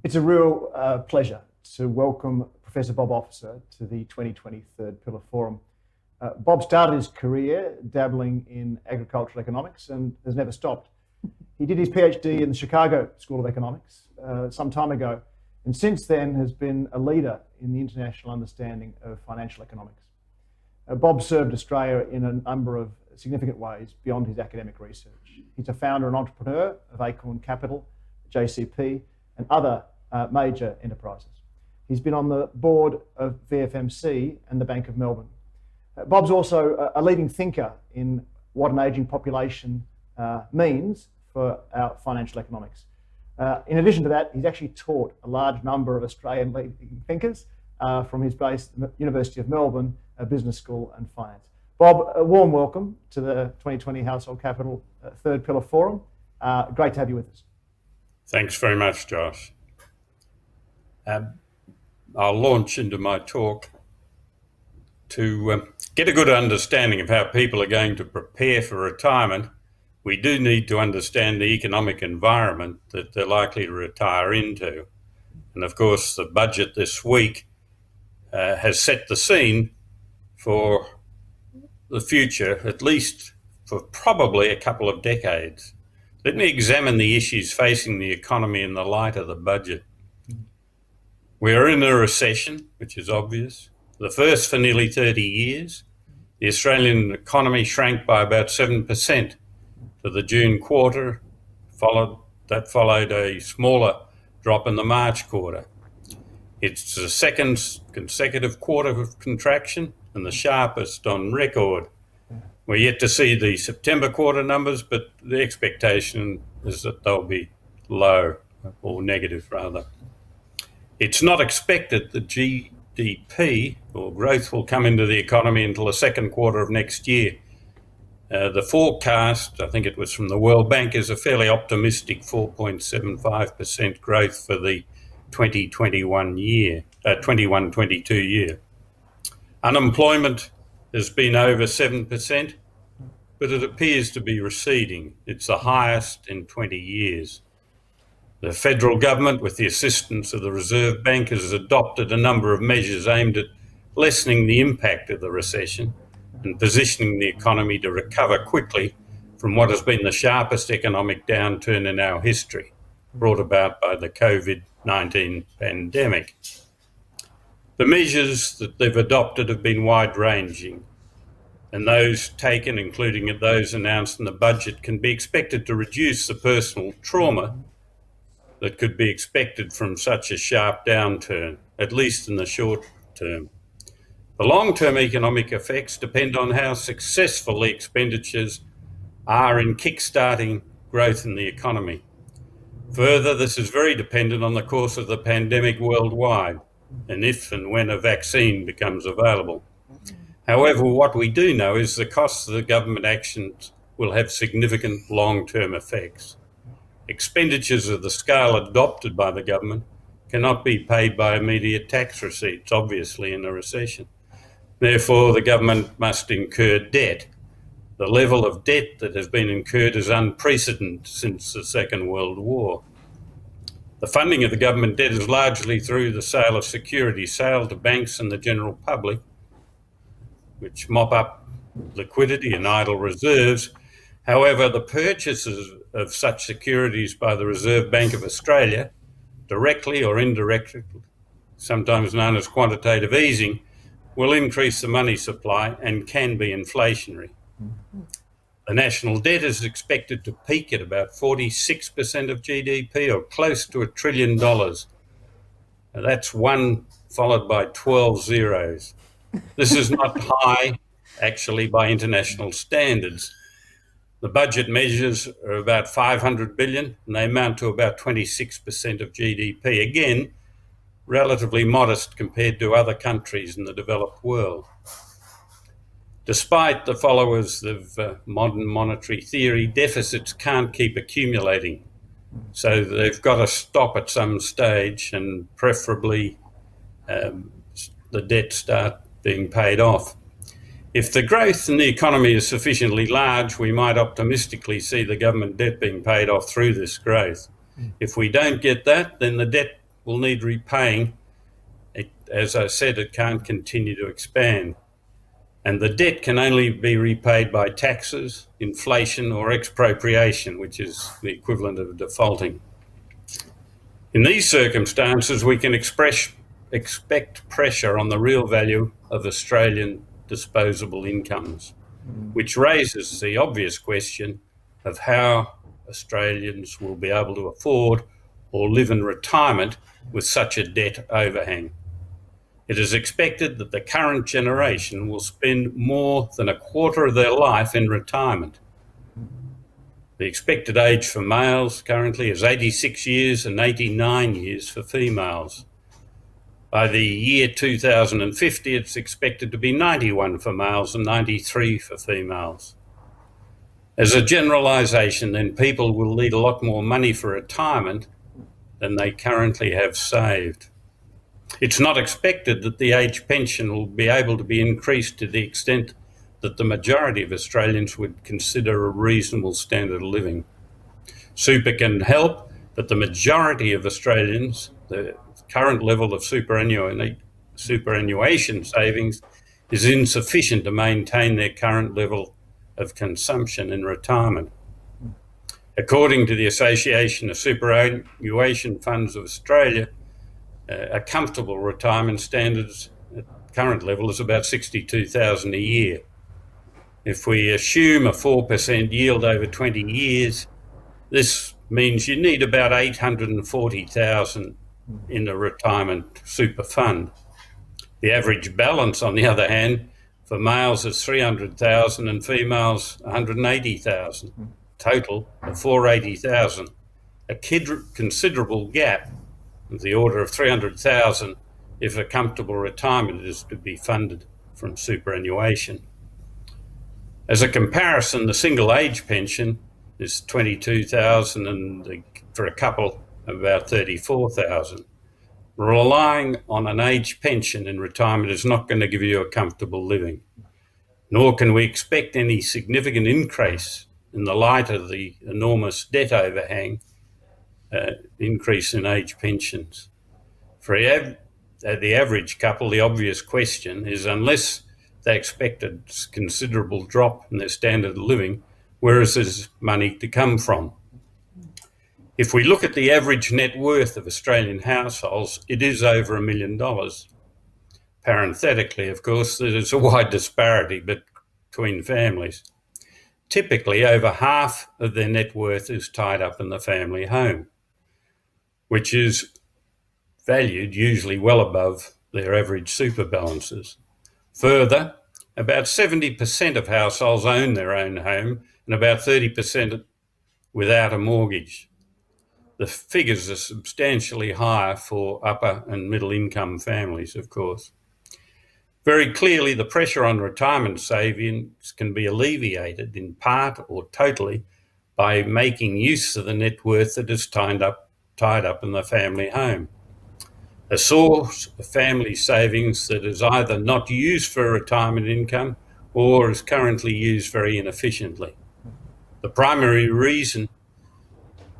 It's a real pleasure to welcome Professor Bob Officer to the 2020 Third Pillar Forum. Bob started his career dabbling in agricultural economics and has never stopped. He did his PhD in the Chicago School of Economics some time ago, and since then has been a leader in the international understanding of financial economics. Bob served Australia in a number of significant ways beyond his academic research. He's a founder and entrepreneur of Acorn Capital, JCP, and other major enterprises. He's been on the board of VFMC and the Bank of Melbourne. Bob's also a leading thinker in what an ageing population means for our financial economics. In addition to that, he's actually taught a large number of Australian leading thinkers from his base, University of Melbourne, Business School and Finance. Bob, a warm welcome to the 2020 Household Capital Third Pillar Forum. Great to have you with us. Thanks very much, Josh. I'll launch into my talk to get a good understanding of how people are going to prepare for retirement. We do need to understand the economic environment that they're likely to retire into. And of course, the budget this week has set the scene for the future, at least for probably a couple of decades. Let me examine the issues facing the economy in the light of the budget. We are in a recession, which is obvious, the first for nearly 30 years. The Australian economy shrank by about 7% for the June quarter, followed a smaller drop in the March quarter. It's the second consecutive quarter of contraction and the sharpest on record. We're yet to see the September quarter numbers, but the expectation is that they'll be low, or negative rather. It's not expected that GDP or growth will come into the economy until the second quarter of next year. The forecast, I think it was from the World Bank, is a fairly optimistic 4.75% growth for the 21-22 year. Unemployment has been over 7%, but it appears to be receding. It's the highest in 20 years. The federal government, with the assistance of the Reserve Bank, has adopted a number of measures aimed at lessening the impact of the recession and positioning the economy to recover quickly from what has been the sharpest economic downturn in our history, brought about by the COVID-19 pandemic. The measures that they've adopted have been wide-ranging, and those taken, including those announced in the budget, can be expected to reduce the personal trauma that could be expected from such a sharp downturn, at least in the short term. The long-term economic effects depend on how successful the expenditures are in kick-starting growth in the economy. Further, this is very dependent on the course of the pandemic worldwide and if and when a vaccine becomes available. However, what we do know is the costs of the government actions will have significant long-term effects. Expenditures of the scale adopted by the government cannot be paid by immediate tax receipts, obviously, in a recession. Therefore, the government must incur debt. The level of debt that has been incurred is unprecedented since the Second World War. The funding of the government debt is largely through the sale of securities, sale to banks and the general public, which mop up liquidity and idle reserves. However, the purchases of such securities by the Reserve Bank of Australia, directly or indirectly, sometimes known as quantitative easing, will increase the money supply and can be inflationary. The national debt is expected to peak at about 46% of GDP, or close to $1 trillion. Now, that's one followed by 12 zeros. This is not high, actually, by international standards. The budget measures are about $500 billion, and they amount to about 26% of GDP. Again, relatively modest compared to other countries in the developed world. Despite the followers of modern monetary theory, deficits can't keep accumulating. So they've got to stop at some stage, and preferably the debt start being paid off. If the growth in the economy is sufficiently large, we might optimistically see the government debt being paid off through this growth. If we don't get that, then the debt will need repaying. As I said, it can't continue to expand. And the debt can only be repaid by taxes, inflation, or expropriation, which is the equivalent of defaulting. In these circumstances, we can expect pressure on the real value of Australian disposable incomes, which raises the obvious question of how Australians will be able to afford or live in retirement with such a debt overhang. It is expected that the current generation will spend more than a quarter of their life in retirement. The expected age for males currently is 86 years and 89 years for females. By the year 2050, it's expected to be 91 for males and 93 for females. As a generalisation, then people will need a lot more money for retirement than they currently have saved. It's not expected that the age pension will be able to be increased to the extent that the majority of Australians would consider a reasonable standard of living. Super can help, but the majority of Australians, the current level of superannuation savings is insufficient to maintain their current level of consumption in retirement. According to the Association of Superannuation Funds of Australia, a comfortable retirement standards at current level is about $62,000 a year. If we assume a 4% yield over 20 years, this means you need about $840,000 in a retirement super fund. The average balance, on the other hand, for males is $300,000 and females $180,000, total of $480,000. A considerable gap of the order of $300,000 if a comfortable retirement is to be funded from superannuation. As a comparison, the single age pension is $22,000 and for a couple about $34,000. Relying on an age pension in retirement is not going to give you a comfortable living, nor can we expect any significant increase in the light of the enormous debt overhang, increase in age pensions. For the average couple, the obvious question is, unless they expect a considerable drop in their standard of living, where is this money to come from? If we look at the average net worth of Australian households, it is over $1 million. Parenthetically, of course, there's a wide disparity between families. Typically, over half of their net worth is tied up in the family home, which is valued usually well above their average super balances. Further, about 70% of households own their own home and about 30% without a mortgage. The figures are substantially higher for upper and middle income families, of course. Very clearly, the pressure on retirement savings can be alleviated in part or totally by making use of the net worth that is tied up in the family home. A source of family savings that is either not used for retirement income or is currently used very inefficiently. The primary reason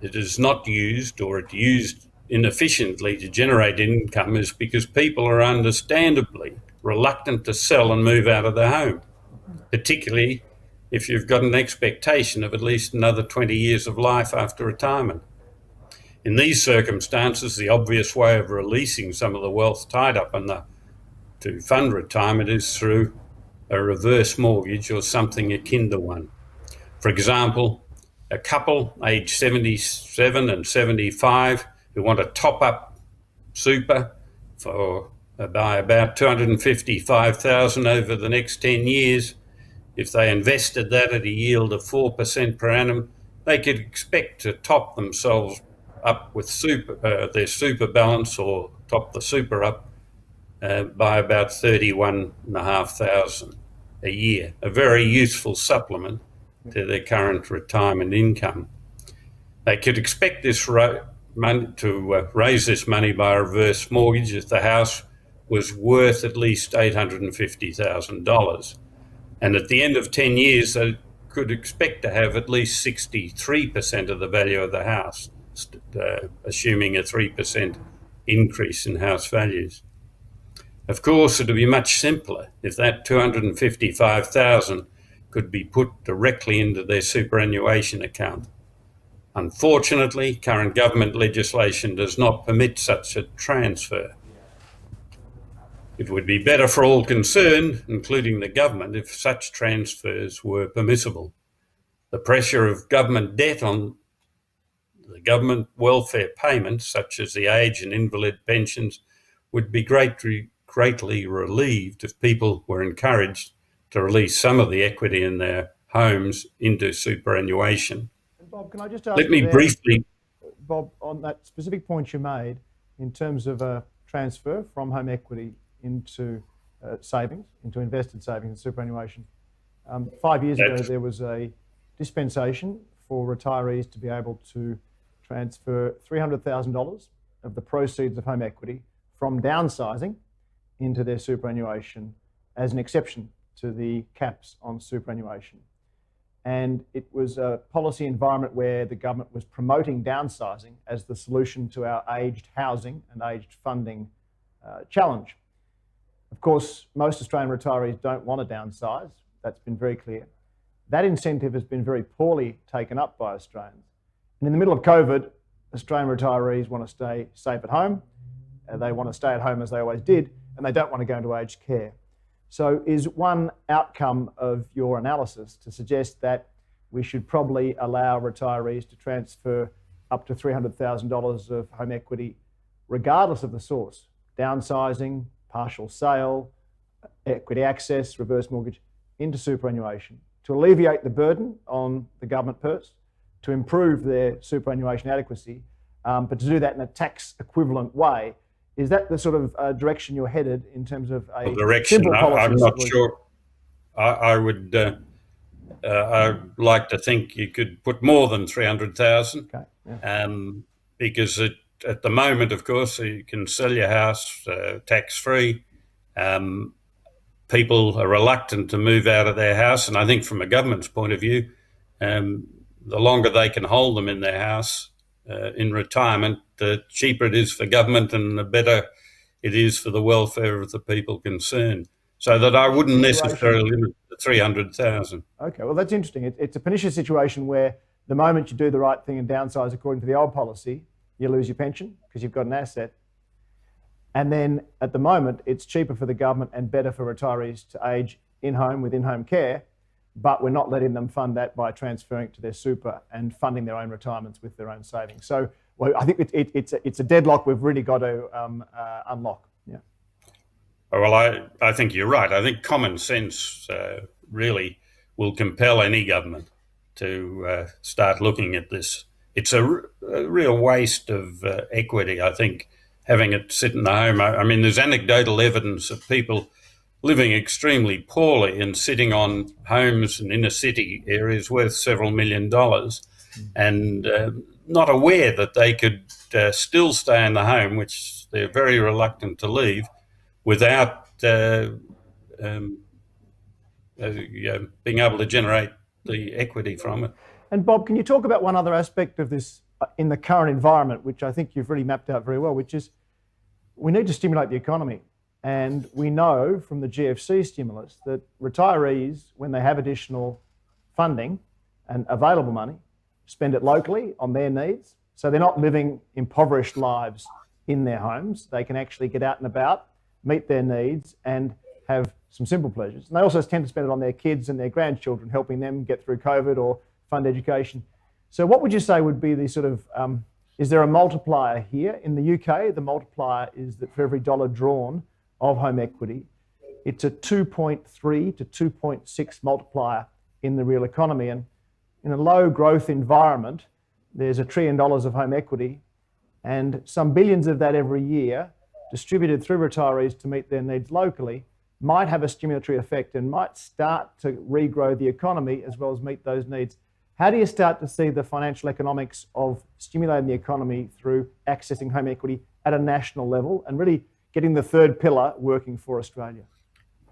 it is not used or it's used inefficiently to generate income is because people are understandably reluctant to sell and move out of their home, particularly if you've got an expectation of at least another 20 years of life after retirement. In these circumstances, the obvious way of releasing some of the wealth tied up to fund retirement is through a reverse mortgage or something akin to one. For example, a couple aged 77 and 75 who want to top up super by about $255,000 over the next 10 years, if they invested that at a yield of 4% per annum, they could expect to top themselves up with their super balance, or top the super up by about $31,500 a year, a very useful supplement to their current retirement income. They could expect this raise this money by a reverse mortgage if the house was worth at least $850,000. And at the end of 10 years, they could expect to have at least 63% of the value of the house, assuming a 3% increase in house values. Of course, it would be much simpler if that 255,000 could be put directly into their superannuation account. Unfortunately, current government legislation does not permit such a transfer. It would be better for all concerned, including the government, if such transfers were permissible. The pressure of government debt on the government welfare payments, such as the age and invalid pensions, would be greatly relieved if people were encouraged to release some of the equity in their homes into superannuation. And Bob, can I just ask Let me briefly... Bob, on that specific point you made in terms of a transfer from home equity into savings, into invested savings and superannuation. 5 years ago, there was a dispensation for retirees to be able to transfer $300,000 of the proceeds of home equity from downsizing into their superannuation as an exception to the caps on superannuation. And it was a policy environment where the government was promoting downsizing as the solution to our aged housing and aged funding challenge. Of course, most Australian retirees don't want to downsize. That's been very clear. That incentive has been very poorly taken up by Australians. And in the middle of COVID, Australian retirees want to stay safe at home. They want to stay at home as they always did, and they don't want to go into aged care. So is one outcome of your analysis to suggest that we should probably allow retirees to transfer up to $300,000 of home equity, regardless of the source, downsizing, partial sale, equity access, reverse mortgage, into superannuation, to alleviate the burden on the government purse, to improve their superannuation adequacy, but to do that in a tax equivalent way? Is that the sort of direction you're headed in terms of a simple policy? I'm not sure. I'd like to think you could put more than 300,000. Okay. Yeah. Because at the moment, of course, you can sell your house tax-free. People are reluctant to move out of their house, and I think from a government's point of view, the longer they can hold them in their house in retirement, the cheaper it is for government and the better it is for the welfare of the people concerned. So that I wouldn't necessarily limit to 300,000. Okay, well, that's interesting. It's a pernicious situation where the moment you do the right thing and downsize according to the old policy, you lose your pension because you've got an asset. And then at the moment, it's cheaper for the government and better for retirees to age in-home with in-home care, but we're not letting them fund that by transferring it to their super and funding their own retirements with their own savings. So well, I think it's a deadlock we've really got to unlock. Yeah. Well, I think you're right. I think common sense really will compel any government to start looking at this. It's a real waste of equity, I think, having it sit in the home. I mean, there's anecdotal evidence of people living extremely poorly and sitting on homes in inner city areas worth several $1 million and not aware that they could still stay in the home, which they're very reluctant to leave, without being able to generate the equity from it. And Bob, can you talk about one other aspect of this in the current environment, which I think you've really mapped out very well, which is we need to stimulate the economy. And we know from the GFC stimulus that retirees, when they have additional funding and available money, spend it locally on their needs. So they're not living impoverished lives in their homes. They can actually get out and about, meet their needs, and have some simple pleasures. And they also tend to spend it on their kids and their grandchildren, helping them get through COVID or fund education. So what would you say would be the sort of, is there a multiplier here? In the UK, the multiplier is that for every dollar drawn of home equity, it's a 2.3 to 2.6 multiplier in the real economy. And in a low growth environment, there's $1 trillion of home equity and some billions of that every year distributed through retirees to meet their needs locally might have a stimulatory effect and might start to regrow the economy as well as meet those needs. How do you start to see the financial economics of stimulating the economy through accessing home equity at a national level and really getting the third pillar working for Australia?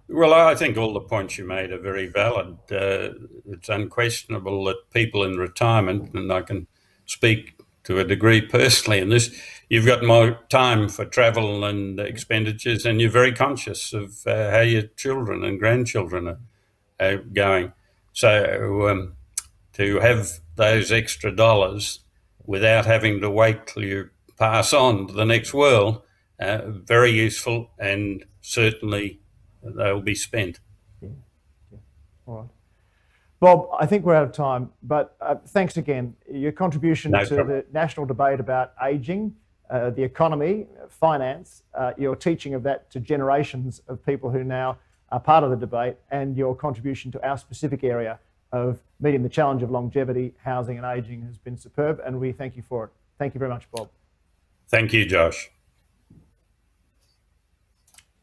Well, I think all the points you made are very valid. It's unquestionable that people in retirement, and I can speak to a degree personally in this. You've got more time for travel and expenditures, and you're very conscious of how your children and grandchildren are going. So to have those extra dollars without having to wait till you pass on to the next world, very useful, and certainly they'll be spent. All right. Bob, I think we're out of time, but thanks again. Your contribution to the national debate about ageing, the economy, finance, your teaching of that to generations of people who now are part of the debate, and your contribution to our specific area of meeting the challenge of longevity, housing and ageing has been superb, and we thank you for it. Thank you very much, Bob. Thank you, Josh.